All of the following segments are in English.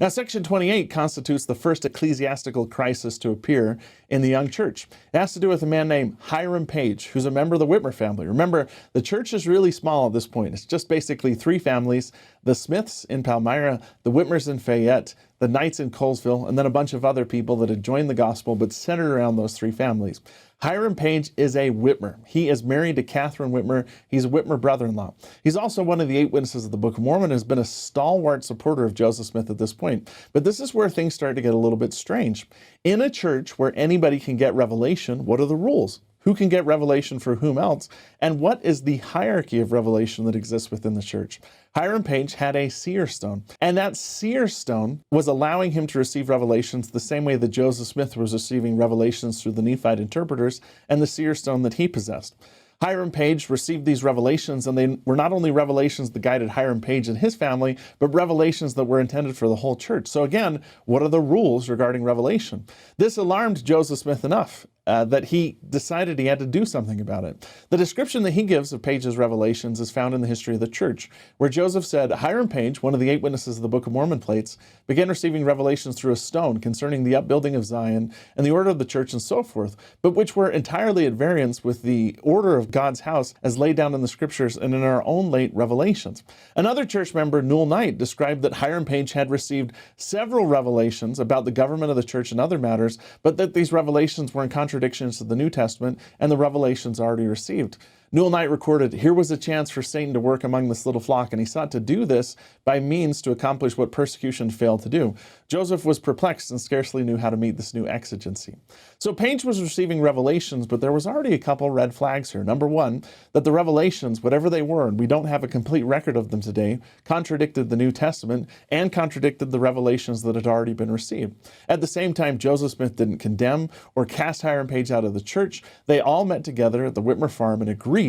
Now, Section 28 constitutes the first ecclesiastical crisis to appear in the young church. It has to do with a man named Hiram Page, who's a member of the Whitmer family. Remember, the church is really small at this point. It's just basically three families: the Smiths in Palmyra, the Whitmers in Fayette, the Knights in Colesville, and then a bunch of other people that had joined the gospel but centered around those three families. Hiram Page is a Whitmer. He is married to Catherine Whitmer. He's a Whitmer brother-in-law. He's also one of the 8 witnesses of the Book of Mormon and has been a stalwart supporter of Joseph Smith at this point. But this is where things start to get a little bit strange. In a church where anybody can get revelation, what are the rules? Who can get revelation for whom else? And what is the hierarchy of revelation that exists within the church? Hiram Page had a seer stone, and that seer stone was allowing him to receive revelations the same way that Joseph Smith was receiving revelations through the Nephite interpreters and the seer stone that he possessed. Hiram Page received these revelations, and they were not only revelations that guided Hiram Page and his family, but revelations that were intended for the whole church. So again, what are the rules regarding revelation? This alarmed Joseph Smith enough that he decided he had to do something about it. The description that he gives of Page's revelations is found in the history of the church, where Joseph said, Hiram Page, one of the 8 witnesses of the Book of Mormon plates, began receiving revelations through a stone concerning the upbuilding of Zion and the order of the church and so forth, but which were entirely at variance with the order of God's house as laid down in the scriptures and in our own late revelations. Another church member, Newell Knight, described that Hiram Page had received several revelations about the government of the church and other matters, but that these revelations were in contradictions to the New Testament and the revelations already received. Newell Knight recorded, "Here was a chance for Satan to work among this little flock, and he sought to do this by means to accomplish what persecution failed to do." Joseph was perplexed and scarcely knew how to meet this new exigency. So Page was receiving revelations, but there was already a couple red flags here. Number one, that the revelations, whatever they were, and we don't have a complete record of them today, contradicted the New Testament and contradicted the revelations that had already been received. At the same time, Joseph Smith didn't condemn or cast Hiram Page out of the church. They all met together at the Whitmer farm and agreed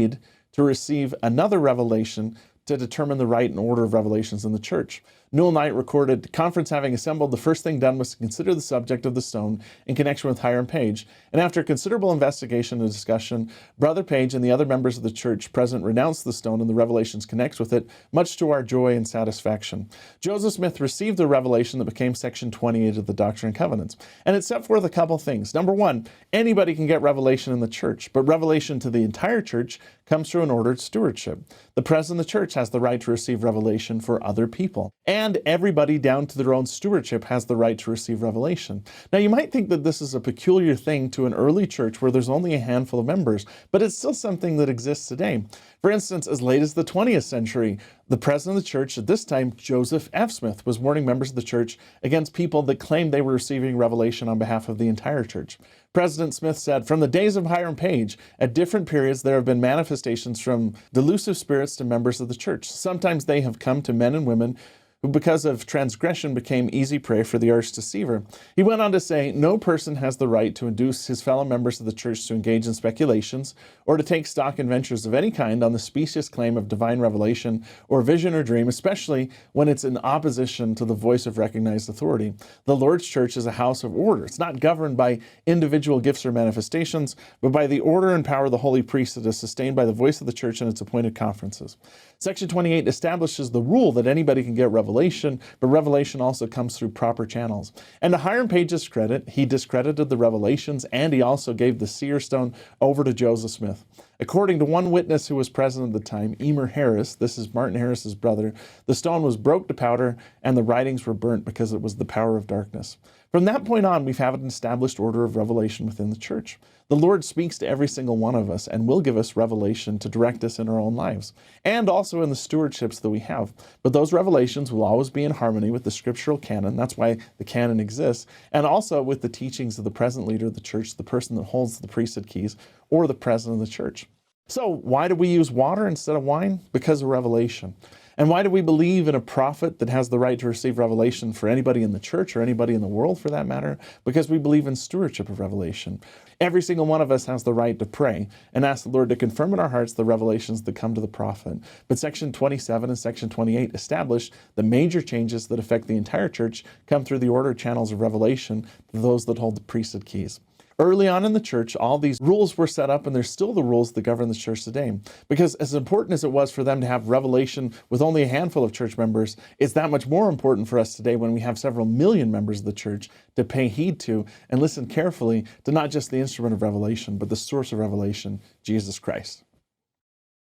to receive another revelation to determine the right and order of revelations in the church. Newell Knight recorded, "The conference having assembled, the first thing done was to consider the subject of the stone in connection with Hiram Page. And after considerable investigation and discussion, Brother Page and the other members of the church present renounced the stone and the revelations connected with it, much to our joy and satisfaction." Joseph Smith received the revelation that became Section 28 of the Doctrine and Covenants. And it set forth a couple things. Number one, anybody can get revelation in the church, but revelation to the entire church comes through an ordered stewardship. The president of the church has the right to receive revelation for other people. And everybody down to their own stewardship has the right to receive revelation. Now, you might think that this is a peculiar thing to an early church where there's only a handful of members, but it's still something that exists today. For instance, as late as the 20th century, the president of the church at this time, Joseph F. Smith, was warning members of the church against people that claimed they were receiving revelation on behalf of the entire church. President Smith said, "From the days of Hiram Page, at different periods there have been manifestations from delusive spirits to members of the church. Sometimes they have come to men and women who because of transgression became easy prey for the arch deceiver." He went on to say, "No person has the right to induce his fellow members of the church to engage in speculations or to take stock in ventures of any kind on the specious claim of divine revelation or vision or dream, especially when it's in opposition to the voice of recognized authority. The Lord's church is a house of order. It's not governed by individual gifts or manifestations, but by the order and power of the holy priest that is sustained by the voice of the church and its appointed conferences." Section 28 establishes the rule that anybody can get revelation, but revelation also comes through proper channels. And to Hiram Page's credit, he discredited the revelations, and he also gave the seer stone over to Joseph Smith. According to one witness who was present at the time, Emer Harris, this is Martin Harris's brother, the stone was broke to powder and the writings were burnt because it was the power of darkness. From that point on, we've had an established order of revelation within the church. The Lord speaks to every single one of us and will give us revelation to direct us in our own lives, and also in the stewardships that we have. But those revelations will always be in harmony with the scriptural canon. That's why the canon exists, and also with the teachings of the present leader of the church, the person that holds the priesthood keys, or the president of the church. So why do we use water instead of wine? Because of revelation. And why do we believe in a prophet that has the right to receive revelation for anybody in the church or anybody in the world for that matter? Because we believe in stewardship of revelation. Every single one of us has the right to pray and ask the Lord to confirm in our hearts the revelations that come to the prophet. But Section 27 and Section 28 establish the major changes that affect the entire church come through the order channels of revelation to those that hold the priesthood keys. Early on in the church, all these rules were set up, and there's still the rules that govern the church today. Because as important as it was for them to have revelation with only a handful of church members, it's that much more important for us today when we have several million members of the church to pay heed to and listen carefully to not just the instrument of revelation, but the source of revelation, Jesus Christ.